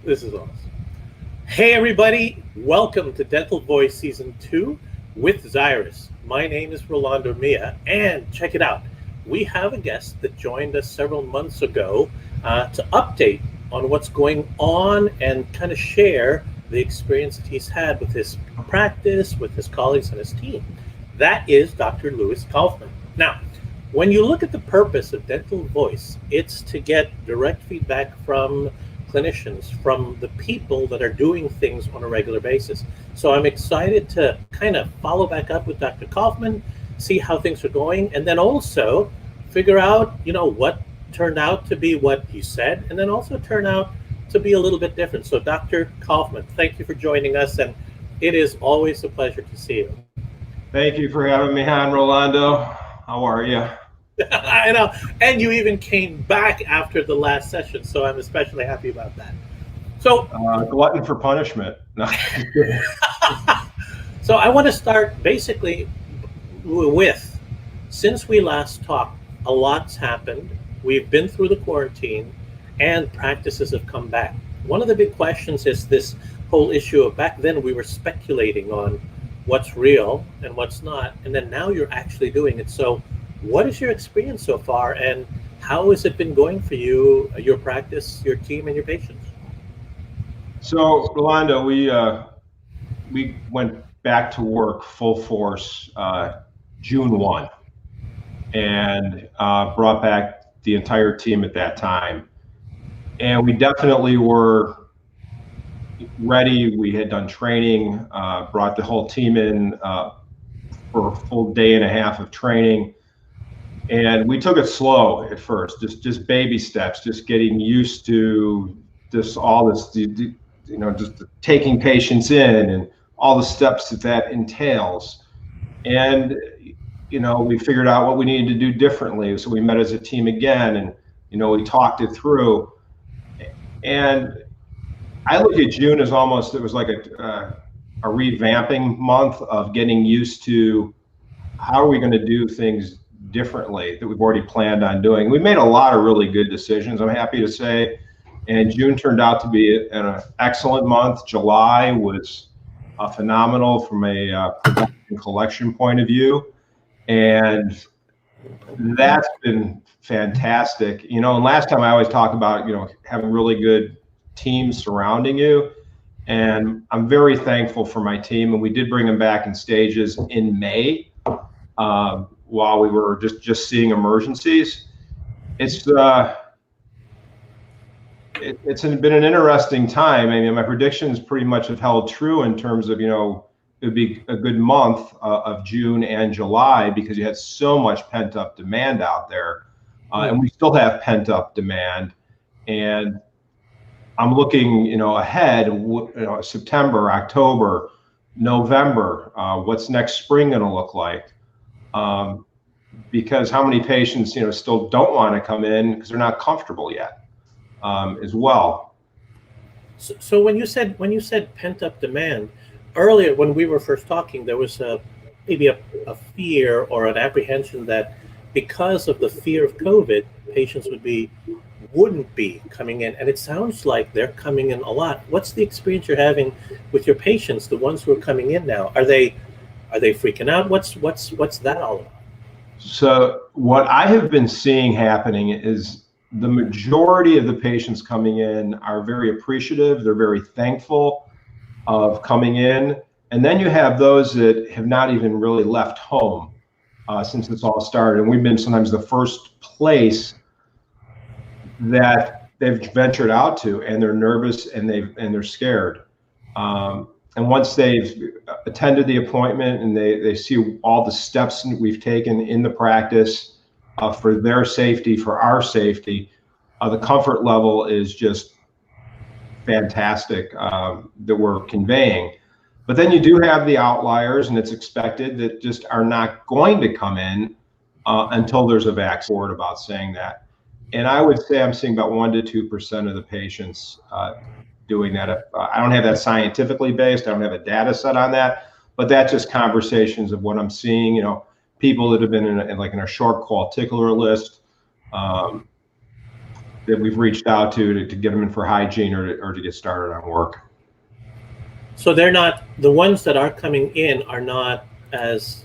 This is awesome. Hey, everybody. Welcome to Dental Voice Season 2 with Zyris. My name is Rolando, and check it out. We have a guest that joined us several months ago to update on what's going on and kind of share the experience that he's had with his practice, with his colleagues and his team. That is Dr. Louis Kaufman. Now, when you look at the purpose of Dental Voice, it's to get direct feedback from clinicians, from the people that are doing things on a regular basis. So I'm excited to kind of follow back up with Dr. Kaufman, see how things are going, and then also figure out, what turned out to be what he said, and then also turn out to be a little bit different. So Dr. Kaufman, thank you for joining us, and it is always a pleasure to see you. Thank you for having me on, Rolando. How are you? I know, and you even came back after the last session, so I'm especially happy about that. So, glutton for punishment. No. So I want to start basically with, since we last talked, a lot's happened. We've been through the quarantine, and practices have come back. One of the big questions is this whole issue of back then we were speculating on what's real and what's not, and then now you're actually doing it. So what is your experience so far, and how has it been going for you, your practice, your team, and your patients? So, Rolando, we went back to work full force June 1, and brought back the entire team at that time. And we definitely were ready. We had done training, brought the whole team in for a full day and a half of training. And we took it slow at first, just baby steps, just getting used to just taking patients in and all the steps that entails. And, we figured out what we needed to do differently. So we met as a team again, and, we talked it through. And I look at June as almost, it was like a revamping month of getting used to how are we going to do things differently that we've already planned on doing. We made a lot of really good decisions, I'm happy to say, and June turned out to be an excellent month. July was phenomenal from a production collection point of view, and that's been fantastic. And last time I always talk about having really good teams surrounding you, and I'm very thankful for my team. And we did bring them back in stages in May. While we were just seeing emergencies. It's been an interesting time. I mean, my predictions pretty much have held true in terms of, it would be a good month of June and July because you had so much pent up demand out there. And we still have pent up demand. And I'm looking, ahead, September, October, November, what's next spring going to look like? Because how many patients, still don't want to come in because they're not comfortable yet, as well. So when you said pent up demand earlier, when we were first talking, there was maybe a fear or an apprehension that because of the fear of COVID, patients wouldn't be coming in, and it sounds like they're coming in a lot. What's the experience you're having with your patients, the ones who are coming in now? Are they freaking out? What's that all about? So what I have been seeing happening is the majority of the patients coming in are very appreciative. They're very thankful of coming in. And then you have those that have not even really left home since it's all started. And we've been sometimes the first place that they've ventured out to, and they're nervous and they're scared. And once they've attended the appointment and they see all the steps we've taken in the practice for their safety, for our safety, the comfort level is just fantastic that we're conveying. But then you do have the outliers, and it's expected, that just are not going to come in until there's a vaccine. Word about saying that. And I would say I'm seeing about 1% to 2% of the patients doing that. I don't have that scientifically based. I don't have a data set on that, but that's just conversations of what I'm seeing. People that have been in a short call tickler list, that we've reached out to get them in for hygiene or to get started on work. So they're not, the ones that are coming in are not as,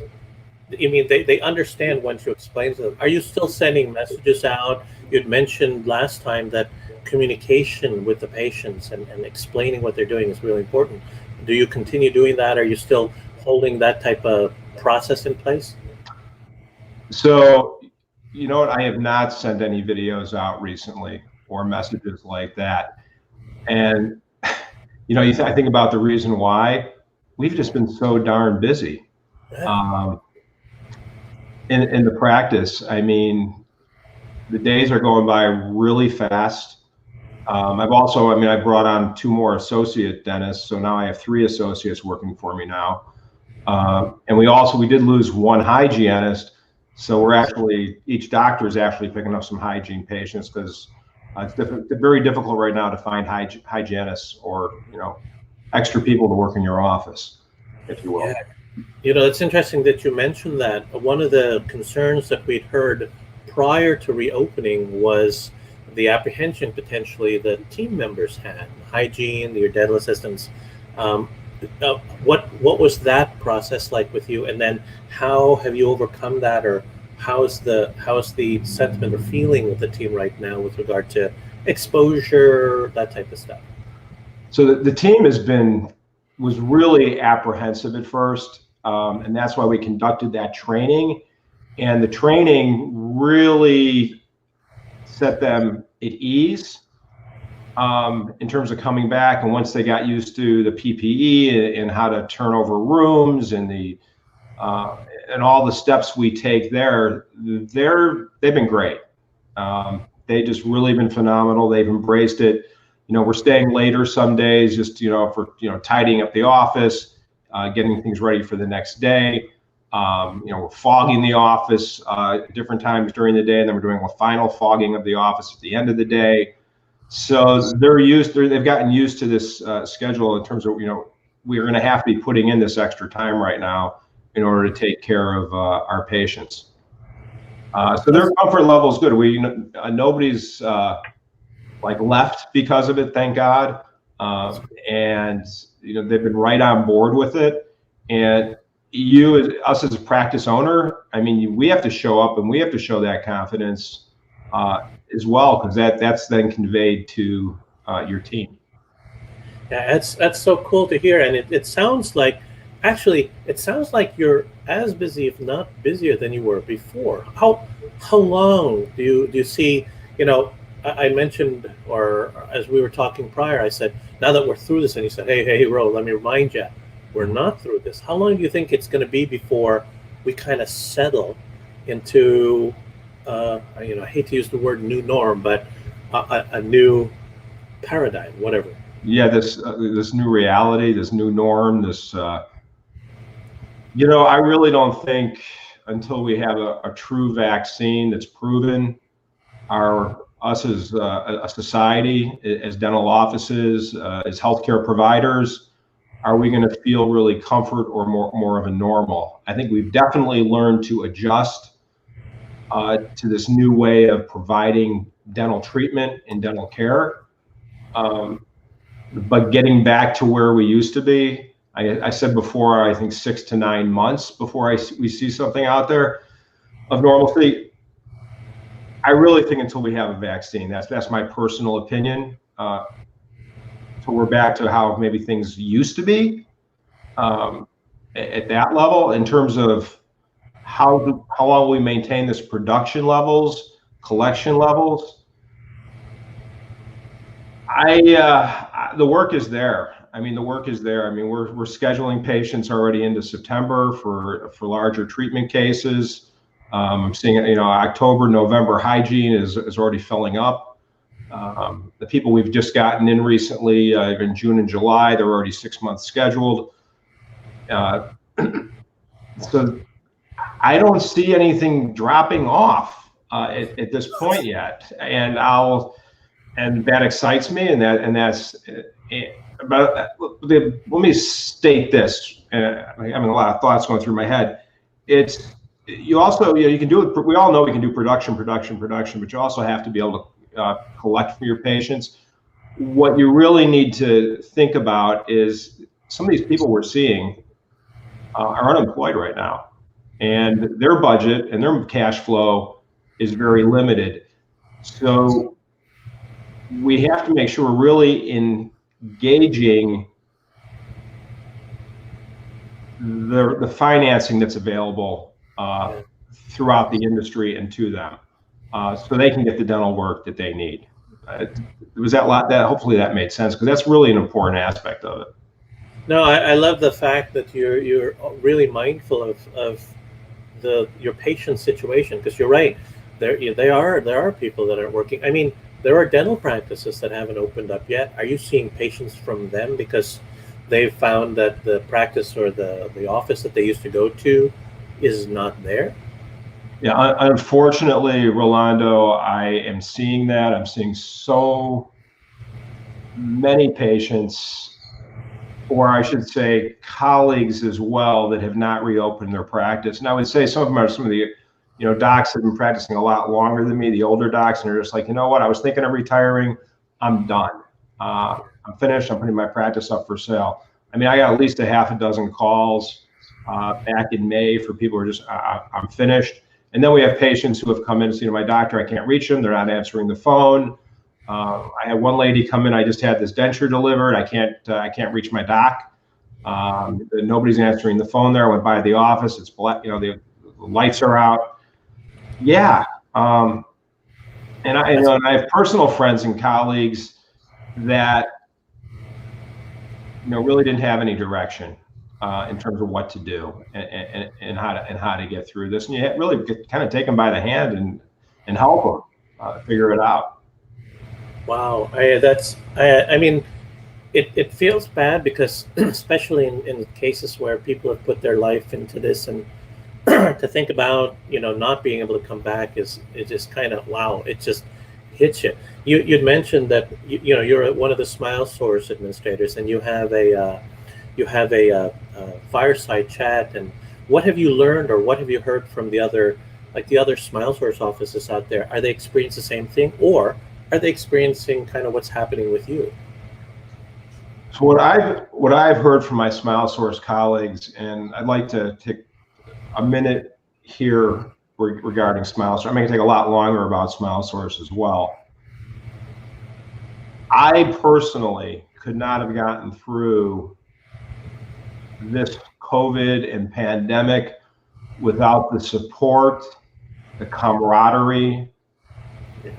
I mean, they understand once you explain to them. Are you still sending messages out? You'd mentioned last time that communication with the patients and explaining what they're doing is really important. Do you continue doing that? Are you still holding that type of process in place? So, you know what, I have not sent any videos out recently or messages like that. And, you know, I think about the reason why. We've just been so darn busy. In the practice, I mean, the days are going by really fast. I brought on 2 more associate dentists, so now I have 3 associates working for me now. And we did lose 1 hygienist, so we're actually, each doctor is actually picking up some hygiene patients because it's very difficult right now to find hygienists or, you know, extra people to work in your office, if you will. Yeah. You know, it's interesting that you mentioned that. One of the concerns that we'd heard prior to reopening was the apprehension potentially that team members had, hygiene, your dental assistants. What was that process like with you? And then how have you overcome that, or how's the sentiment or feeling with the team right now with regard to exposure, that type of stuff? So the team was really apprehensive at first, and that's why we conducted that training. And the training really set them at ease in terms of coming back. And once they got used to the PPE and how to turn over rooms and and all the steps we take there, they've been great. They just really been phenomenal. They've embraced it. You know, we're staying later some days just, you know, for, you know, tidying up the office, getting things ready for the next day. You know, we're fogging the office different times during the day, and then we're doing a final fogging of the office at the end of the day. So they've gotten used to this schedule in terms of, you know, we're going to have to be putting in this extra time right now in order to take care of our patients. So their comfort level is good. Nobody's like left because of it, thank God. And, you know, they've been right on board with it. And us as a practice owner, I mean, we have to show up and we have to show that confidence as well, because that's then conveyed to your team. Yeah, that's so cool to hear. And it sounds like, actually, it sounds like you're as busy, if not busier than you were before. How long do you see, you know, I mentioned, or as we were talking prior, I said, now that we're through this, and you said, hey, Ro, let me remind you, we're not through this. How long do you think it's going to be before we kind of settle into, you know, I hate to use the word new norm, but a new paradigm, whatever? Yeah, this new reality, this new norm, you know, I really don't think until we have a true vaccine that's proven, us as a society, as dental offices, as healthcare providers, are we going to feel really comfort or more of a normal? I think we've definitely learned to adjust to this new way of providing dental treatment and dental care. But getting back to where we used to be, I said before, I think 6 to 9 months before we see something out there of normalcy. I really think until we have a vaccine, that's my personal opinion. So we're back to how maybe things used to be at that level in terms of how long we maintain this production levels, collection levels. The work is there. I mean, the work is there. I mean, we're scheduling patients already into September for larger treatment cases. I'm seeing, you know, October, November hygiene is already filling up. The people we've just gotten in recently in June and July, they're already 6 months scheduled. So I don't see anything dropping off at this point yet, and that excites me, and that's. But let me state this. I'm having a lot of thoughts going through my head. You also, you know, you can do it. We all know we can do production, but you also have to be able to collect from your patients. What you really need to think about is some of these people we're seeing are unemployed right now, and their budget and their cash flow is very limited. So we have to make sure we're really engaging the financing that's available throughout the industry and to them, so they can get the dental work that they need. Was that hopefully that made sense, because that's really an important aspect of it. No, I love the fact that you're really mindful of your patient situation, because you're right. There are people that aren't working. I mean, there are dental practices that haven't opened up yet. Are you seeing patients from them because they've found that the practice or the office that they used to go to is not there? Yeah, unfortunately, Rolando, I am seeing that. I'm seeing so many patients, or I should say colleagues as well, that have not reopened their practice. And I would say some of them are some of the docs that have been practicing a lot longer than me, the older docs, and they're just like, you know what, I was thinking of retiring. I'm done. I'm finished. I'm putting my practice up for sale. I mean, I got at least a half a dozen calls back in May for people who are just, I'm finished. And then we have patients who have come in and said, my doctor, I can't reach them. They're not answering the phone. I had one lady come in. I just had this denture delivered. I can't reach my doc. Nobody's answering the phone there. I went by the office. It's black. The lights are out. Yeah. And I have personal friends and colleagues that really didn't have any direction in terms of what to do and how to get through this. And you really kind of take them by the hand and help them figure it out. Wow. I mean, it feels bad because, especially in cases where people have put their life into this, and to think about not being able to come back is just kind of, wow, it just hits you. You'd mentioned that you're one of the SmileSource administrators, and you have a fireside chat. And what have you learned, or what have you heard from the other SmileSource offices out there? Are they experiencing the same thing, or are they experiencing kind of what's happening with you? So what I've heard from my SmileSource colleagues, and I'd like to take a minute here regarding SmileSource. I'm going to take a lot longer about SmileSource as well. I personally could not have gotten through this COVID and pandemic without the support, the camaraderie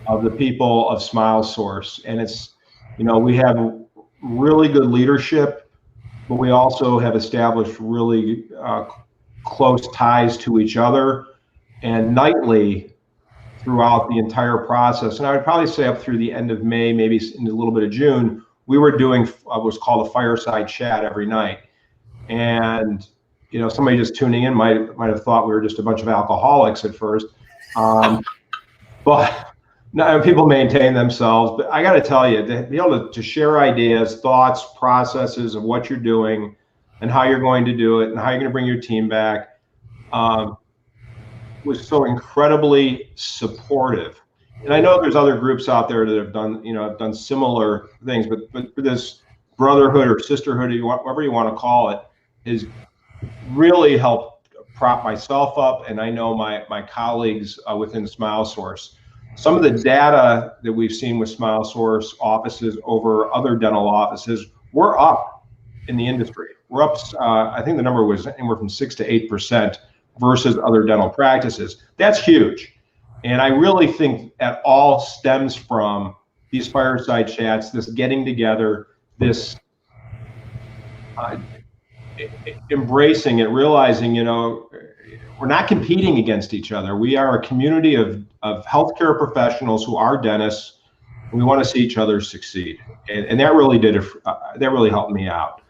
of the people of SmileSource. And it's, we have really good leadership, but we also have established really close ties to each other, and nightly throughout the entire process. And I would probably say up through the end of May, maybe in a little bit of June, we were doing what's called a fireside chat every night. And somebody just tuning in might have thought we were just a bunch of alcoholics at first, but no, people maintain themselves. But I got to tell you, to be able to share ideas, thoughts, processes of what you're doing and how you're going to do it and how you're going to bring your team back, was so incredibly supportive. And I know there's other groups out there that have done similar things, but this brotherhood or sisterhood, whatever you want to call it, has really helped prop myself up, and I know my colleagues within SmileSource. Some of the data that we've seen with SmileSource offices over other dental offices, we're up in the industry. We're up, I think the number was anywhere from 6 to 8% versus other dental practices. That's huge. And I really think that all stems from these fireside chats, this getting together, this embracing it, realizing, we're not competing against each other. We are a community of healthcare professionals who are dentists. We want to see each other succeed. And that really that really helped me out.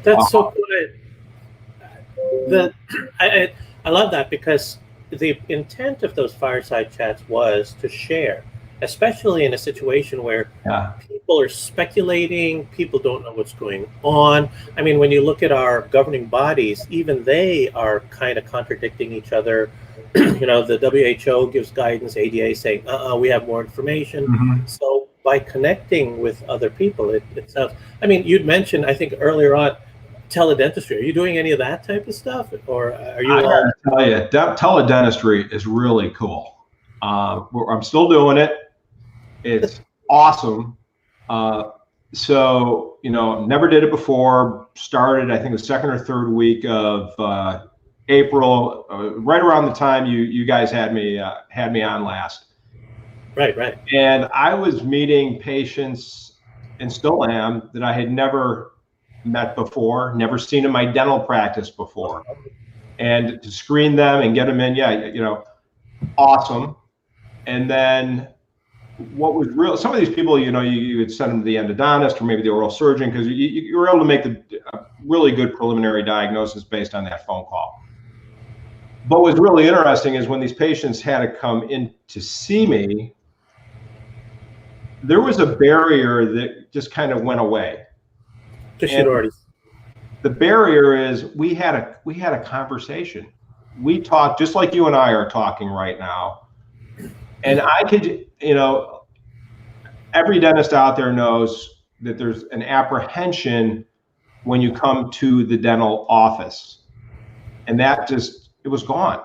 That's so good. I love that, because the intent of those fireside chats was to share. especially in a situation where Yeah. people are speculating, people don't know what's going on. I mean, when you look at our governing bodies, even they are kind of contradicting each other. You know, the WHO gives guidance, ADA saying, we have more information. Mm-hmm. So by connecting with other people, it sounds, I mean, you'd mentioned, I think earlier on, teledentistry. Are you doing any of that type of stuff? Or are you I all? gotta tell you, teledentistry is really cool. I'm still doing it. It's awesome. So, never did it before. Started, I think, the second or third week of April, right around the time you guys had me on last. Right, right. And I was meeting patients, and still am, that I had never met before, never seen in my dental practice before. And to screen them and get them in, awesome. And then what was real, some of these people, you would send them to the endodontist or maybe the oral surgeon, because you were able to make a really good preliminary diagnosis based on that phone call. But what's really interesting is when these patients had to come in to see me, there was a barrier that just kind of went away. The barrier is we had a conversation. We talked just like you and I are talking right now. And I could, every dentist out there knows that there's an apprehension when you come to the dental office. And that it was gone.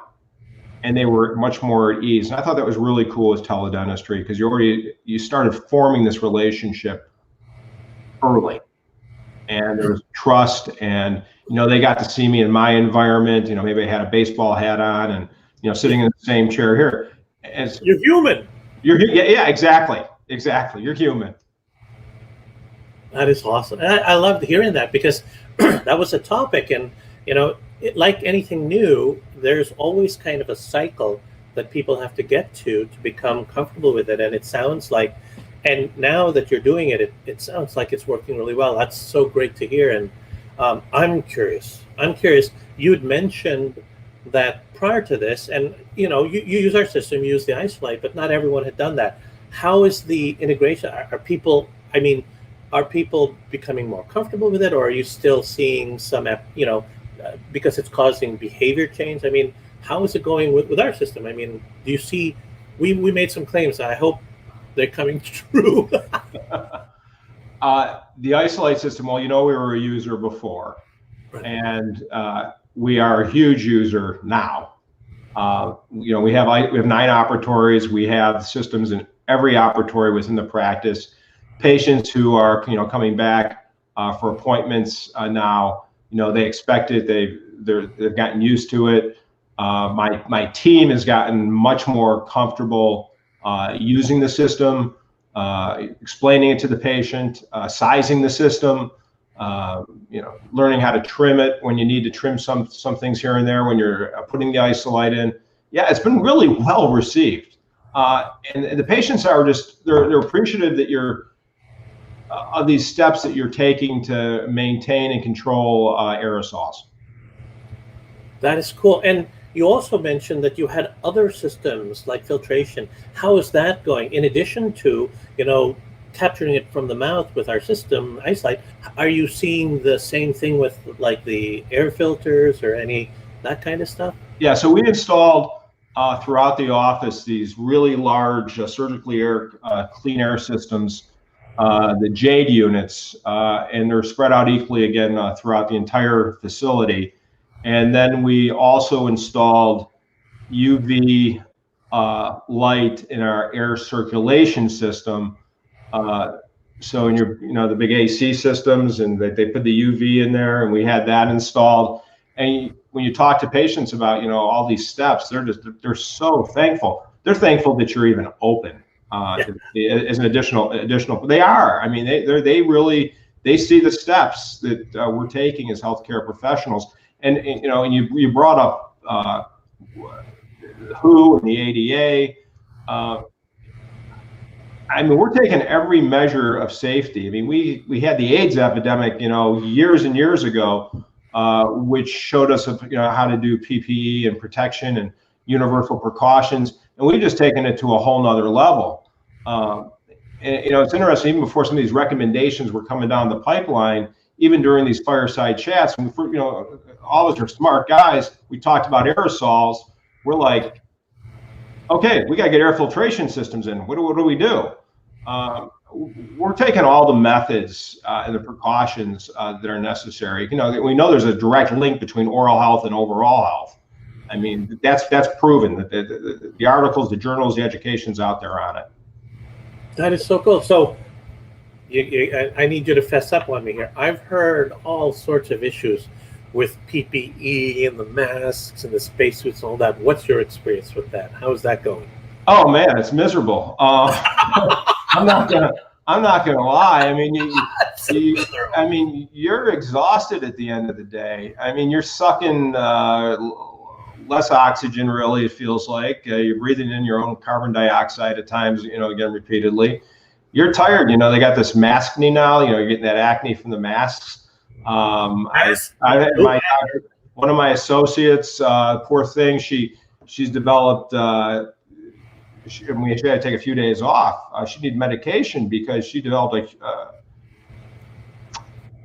And they were much more at ease. And I thought that was really cool as teledentistry, because you started forming this relationship early. And there was trust, and they got to see me in my environment. Maybe I had a baseball hat on, and sitting in the same chair here. You're human. Yeah, exactly. You're human. That is awesome. And I loved hearing that, because that was a topic, and like anything new, there's always kind of a cycle that people have to get to become comfortable with it. And it sounds like, and now that you're doing it, it sounds like it's working really well. That's so great to hear. And I'm curious. You had mentioned that prior to this, and you use our system, you use the iSlide, but not everyone had done that. How is the integration? Are people becoming more comfortable with it, or are you still seeing some, because it's causing behavior change? I mean, how is it going with our system? I mean, do you see, we made some claims. I hope they're coming true. The iSlide system, well, we were a user before, right. And we are a huge user now. We have 9 operatories. We have systems in every operatory within the practice. Patients who are coming back for appointments now, they expect it. They've gotten used to it. My team has gotten much more comfortable using the system, explaining it to the patient, sizing the system, learning how to trim it when you need to trim some things here and there when you're putting the iSlide in. Yeah, it's been really well received, and the patients are they're appreciative that you're of these steps that you're taking to maintain and control aerosols. That is cool. And you also mentioned that you had other systems like filtration. How is that going? In addition to, capturing it from the mouth with our system, iSlide, are you seeing the same thing with like the air filters or any that kind of stuff? Yeah, so we installed throughout the office these really large surgically clean air systems, the Jade units, and they're spread out equally again throughout the entire facility. And then we also installed UV light in our air circulation system. So in your, the big AC systems, and they put the UV in there, and we had that installed. And when you talk to patients about, all these steps, they're so thankful. They're thankful that you're even open as an additional. They are. I mean, they see the steps that we're taking as healthcare professionals. And you brought up WHO and the ADA. I mean, we're taking every measure of safety. I mean, we had the AIDS epidemic, years and years ago, which showed us, how to do PPE and protection and universal precautions, and we've just taken it to a whole nother level. And it's interesting, even before some of these recommendations were coming down the pipeline, even during these fireside chats, and all of us are smart guys, we talked about aerosols. We're like, okay, we got to get air filtration systems in. What do we do? We're taking all the methods and the precautions that are necessary. We know there's a direct link between oral health and overall health. I mean, that's proven. That the articles, the journals, the education's out there on it. That is so cool. So I need you to fess up on me here. I've heard all sorts of issues with PPE and the masks and the spacesuits and all that. What's your experience with that? How's that going? Oh man, it's miserable. I'm not gonna lie. I mean, you're exhausted at the end of the day. I mean, you're sucking less oxygen. Really, it feels like you're breathing in your own carbon dioxide at times. Again, repeatedly. You're tired. They got this maskne now. You're getting that acne from the masks. One of my associates, poor thing, she's developed. She had to take a few days off. She needed medication because she developed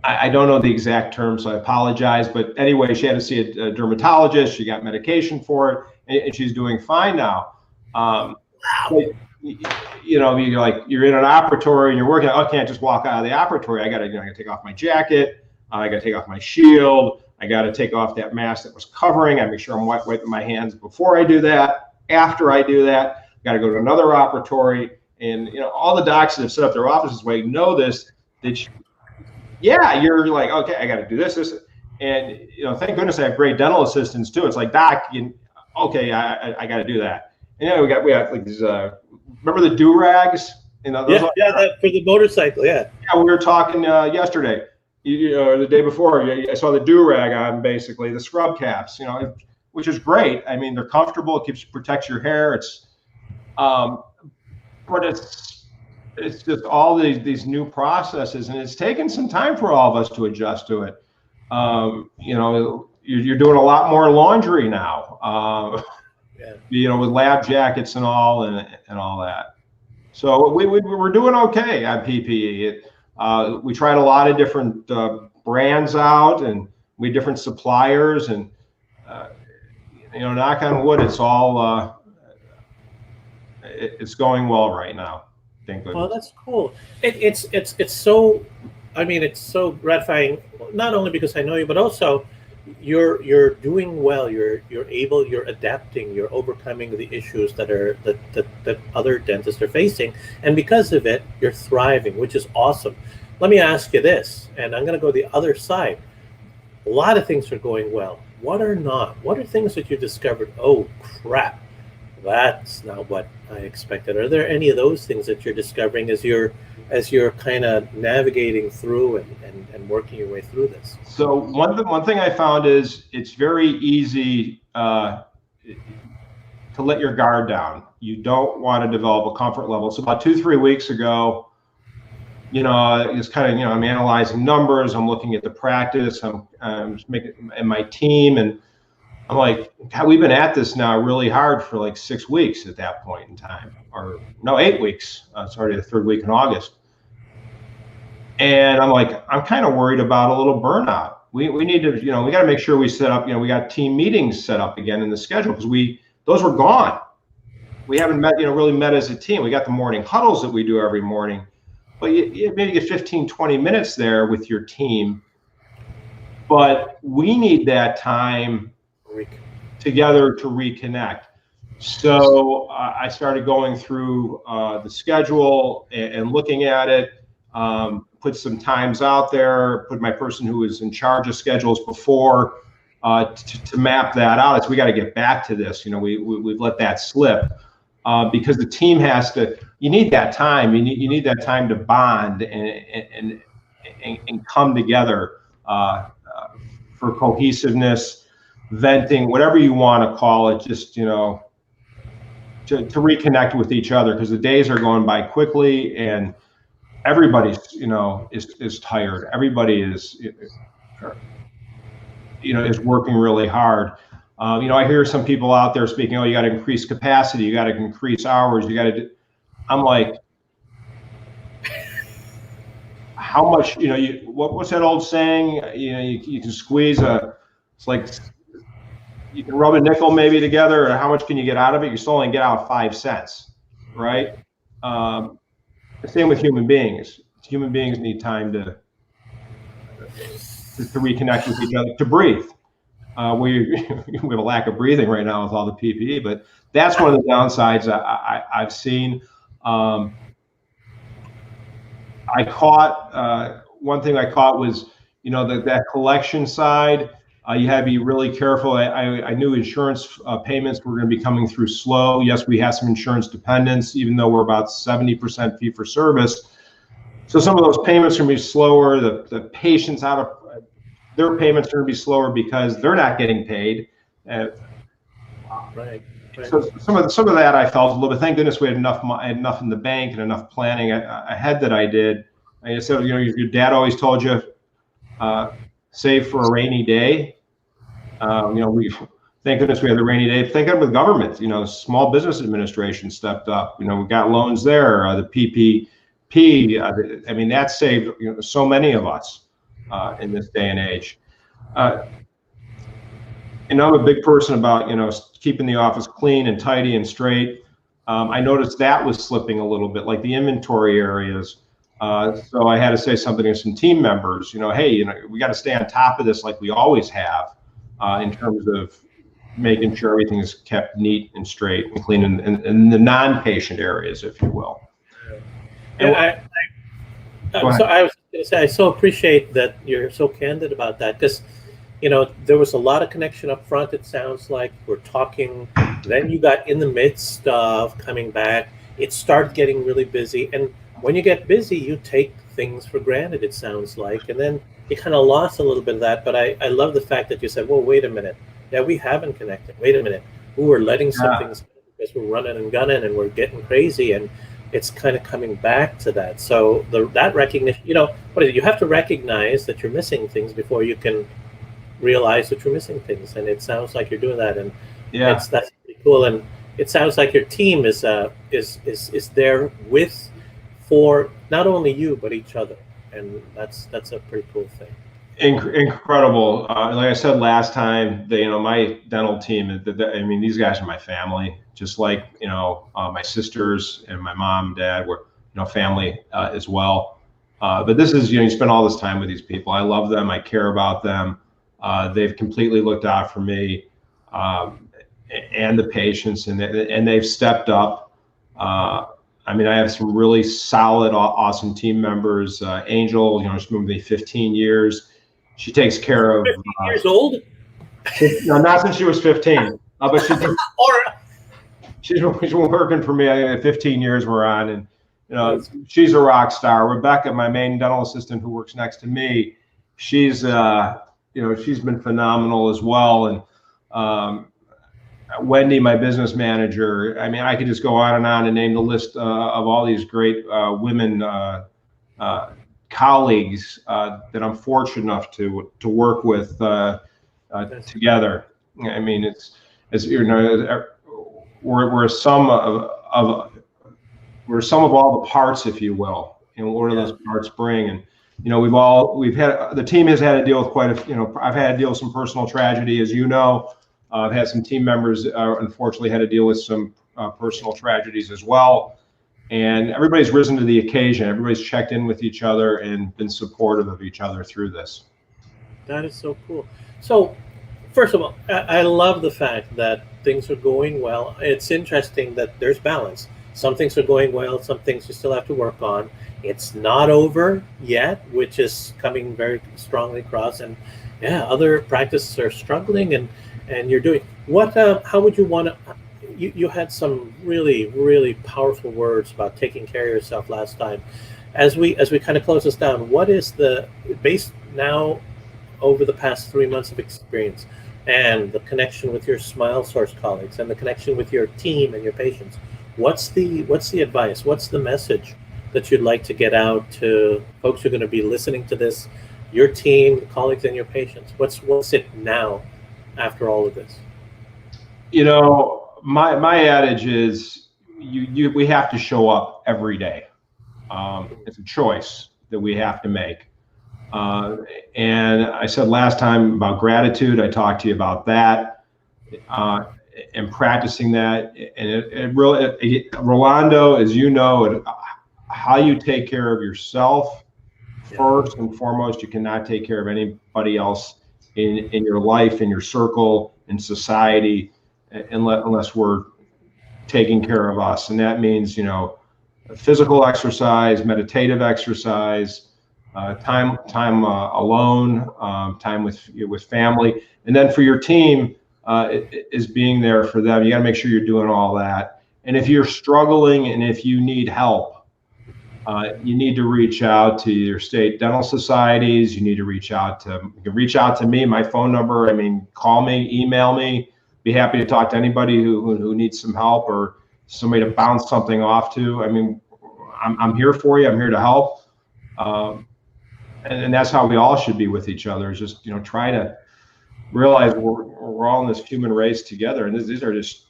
I don't know the exact term, so I apologize. But anyway, she had to see a dermatologist. She got medication for it, and she's doing fine now. But, you're in an operatory and you're working. I can't just walk out of the operatory. I got to take off my jacket. I got to take off my shield. I got to take off that mask that was covering. I make sure I'm wiping my hands before I do that. After I do that, got to go to another operatory. And all the docs that have set up their offices way know this. You're like, okay, I got to do this, and thank goodness I have great dental assistants too. It's like, doc, okay, I got to do that. And we got like these. Remember the do-rags? That for the motorcycle. Yeah, we were talking yesterday. The day before, I saw the do-rag on, basically the scrub caps. Which is great. I mean, they're comfortable. It protects your hair. But it's just all these new processes, and it's taken some time for all of us to adjust to it. You're doing a lot more laundry now. With lab jackets and all that. So we're doing okay on PPE. We tried a lot of different brands out, and we had different suppliers, and knock on wood, it's all it's going well right now. Thank goodness. Well, that's cool. It's so, it's so gratifying. Not only because I know you, but also you're doing well. You're adapting. You're overcoming the issues that other dentists are facing, and because of it, you're thriving, which is awesome. Let me ask you this, and I'm going to go the other side. A lot of things are going well. What are not? What are things that you discovered? Oh crap, that's not what I expected. Are there any of those things that you're discovering as you're kind of navigating through and working your way through this? So one thing I found is it's very easy to let your guard down. You don't want to develop a comfort level. So about 2-3 weeks ago, it's kind of, I'm analyzing numbers. I'm looking at the practice. I'm just making and my team, and I'm like, God, we've been at this now really hard for like 6 weeks at that point in time, or no, 8 weeks. It's already the 3rd week in August. And I'm like, I'm kind of worried about a little burnout. We need to, we got to make sure we set up, we got team meetings set up again in the schedule, because those were gone. We haven't met, really met as a team. We got the morning huddles that we do every morning, but you maybe get 15-20 minutes there with your team. But we need that time together to reconnect. So I started going through the schedule and looking at it, put some times out there, put my person who was in charge of schedules before to map that out. It's, we got to get back to this. We've let that slip because the team has to, you need that time. You need that time to bond and come together for cohesiveness, venting, whatever you want to call it, just, to reconnect with each other, because the days are going by quickly and everybody's, is tired. Everybody is working really hard. I hear some people out there speaking, oh, you got to increase capacity, you got to increase hours, you got to do. I'm like, how much, what's that old saying? You can squeeze it's like you can rub a nickel maybe together, and how much can you get out of it? You still only get out 5 cents, right? Same with human beings. Human beings need time to reconnect with each other, to breathe. We have a lack of breathing right now with all the PPE, but that's one of the downsides I've seen. One thing I caught was, that collection side. You had to be really careful. I knew insurance payments were going to be coming through slow. Yes, we have some insurance dependence, even though we're about 70% fee for service. So some of those payments are going to be slower. The patients their payments are going to be slower because they're not getting paid. Right. So some of that I felt a little bit. Thank goodness we had enough in the bank and enough planning ahead that I did. I said, your dad always told you, save for a rainy day. Thank goodness we had the rainy day. Thank God with government, Small Business Administration stepped up. We got loans there. The PPP. That saved so many of us in this day and age. I'm a big person about keeping the office clean and tidy and straight. I noticed that was slipping a little bit, like the inventory areas. So I had to say something to some team members. Hey, we got to stay on top of this like we always have, in terms of making sure everything is kept neat and straight and clean in the non-patient areas, if you will. And so I was going to say, I so appreciate that you're so candid about that, because there was a lot of connection up front. It sounds like we're talking, then you got in the midst of coming back. It started getting really busy, and when you get busy, you take things for granted, it sounds like, and then you kind of lost a little bit of that. But I love the fact that you said, well, wait a minute, yeah, we haven't connected. Wait a minute, we're letting some things because we're running and gunning and we're getting crazy, and it's kind of coming back to that. So that recognition, what is it? You have to recognize that you're missing things before you can realize that you're missing things, and it sounds like you're doing that, and that's pretty cool. And it sounds like your team is there for not only you but each other, and that's a pretty cool thing. Incredible. Like I said last time, my dental team, these guys are my family, just like my sisters and my mom and dad were family as well. But this is, you spend all this time with these people. I love them, I care about them. They've completely looked out for me and the patients, and they've stepped up. I have some really solid, awesome team members. Angel, she's been with me 15 years. She takes care of. 15 years old? No, not since she was 15. But she's been working for me. 15 years we're on, and she's a rock star. Rebecca, my main dental assistant, who works next to me, she's she's been phenomenal as well. And Wendy, my business manager, I could just go on and name the list of all these great women colleagues that I'm fortunate enough to work with together. It's we're some of all the parts, if you will. What do those parts bring? And the team has had to deal with I've had to deal with some personal tragedy, as you know. I've had some team members unfortunately had to deal with some personal tragedies as well. And everybody's risen to the occasion. Everybody's checked in with each other and been supportive of each other through this. That is so cool. So, first of all, I love the fact that things are going well. It's interesting that there's balance. Some things are going well, some things you still have to work on. It's not over yet, which is coming very strongly across. And other practices are struggling, and you're doing what? How would you want to? You had some really, really powerful words about taking care of yourself last time. As we kind of close this down, what is the based now over the past 3 months of experience and the connection with your Smile Source colleagues and the connection with your team and your patients? What's the advice? What's the message that you'd like to get out to folks who are going to be listening to this, your team, colleagues, and your patients? What's it now after all of this? My adage is we have to show up every day. It's a choice that we have to make. And I said last time about gratitude. I talked to you about that, and practicing that. And it really, Rolando, as you know, how you take care of yourself first and foremost. You cannot take care of anybody else in your life, in your circle, in society, unless we're taking care of us. And that means, physical exercise, meditative exercise, time alone, time with family, and then for your team is being there for them. You got to make sure you're doing all that. And if you're struggling and if you need help, you need to reach out to your state dental societies. You need to reach out to me. My phone number. Call me, email me. Be happy to talk to anybody who needs some help or somebody to bounce something off to. I'm here for you. I'm here to help. And that's how we all should be with each other, is just, try to realize we're all in this human race together. And these are just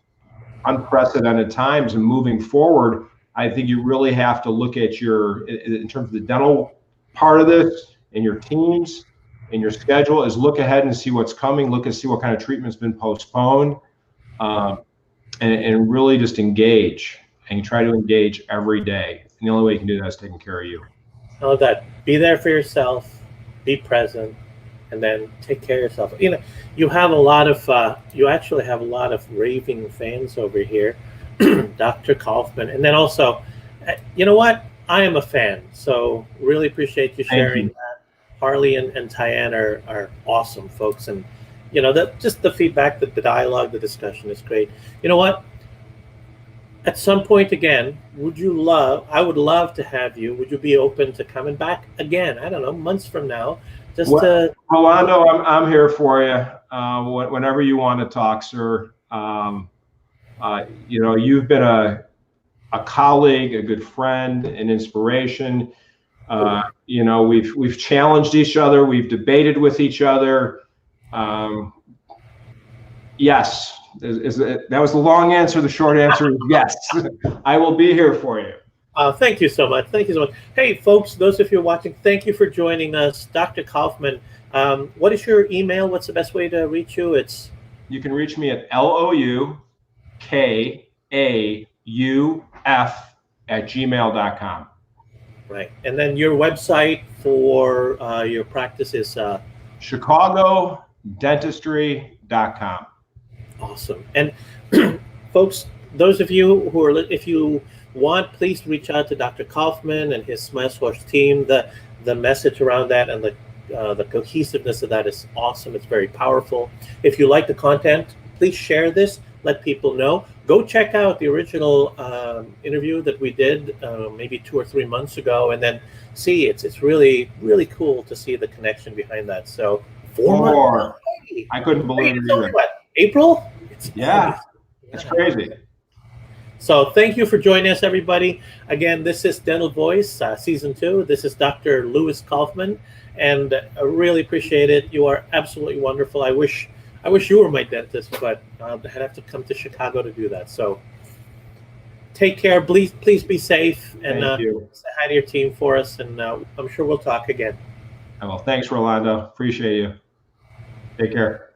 unprecedented times. And moving forward, I think you really have to look at in terms of the dental part of this and your teams and your schedule, is look ahead and see what's coming, look and see what kind of treatment's been postponed, and really just engage. And you try to engage every day. And the only way you can do that is taking care of you. I love that. Be there for yourself, be present, and then take care of yourself. You have a lot of, you actually have a lot of raving fans over here, Dr. Kaufman. And then also, you know what? I am a fan. So really appreciate you sharing that. Harley and Tyann are awesome folks. And, just the feedback, the dialogue, the discussion is great. You know what? At some point again, I would love to have you. Would you be open to coming back again? I don't know, months from now, Rolando, I'm here for you. Whenever you want to talk, sir. You've been a colleague, a good friend, an inspiration. We've challenged each other. We've debated with each other. Yes. That was the long answer. The short answer is yes. I will be here for you. Thank you so much. Thank you so much. Hey, folks, those of you watching, thank you for joining us. Dr. Kaufman, what is your email? What's the best way to reach you? You can reach me at loukAUF@gmail.com. Right. And then your website for your practice is ChicagoDentistry.com. Awesome. And folks, those of you if you want, please reach out to Dr. Kaufman and his SmileSwash team. The message around that and the cohesiveness of that is awesome. It's very powerful. If you like the content, please share this. Let people know. Go check out the original interview that we did maybe 2 or 3 months ago, and then see it's really, really cool to see the connection behind that. So 4 months. I couldn't believe it. Only what, April? It's crazy. So thank you for joining us, everybody. Again, this is Dental Voice Season 2. This is Dr. Louis Kaufman, and I really appreciate it. You are absolutely wonderful. I wish you were my dentist, but I'd have to come to Chicago to do that. So take care. Please be safe, and say hi to your team for us, and I'm sure we'll talk again. Well, thanks, Rolando. Appreciate you. Take care.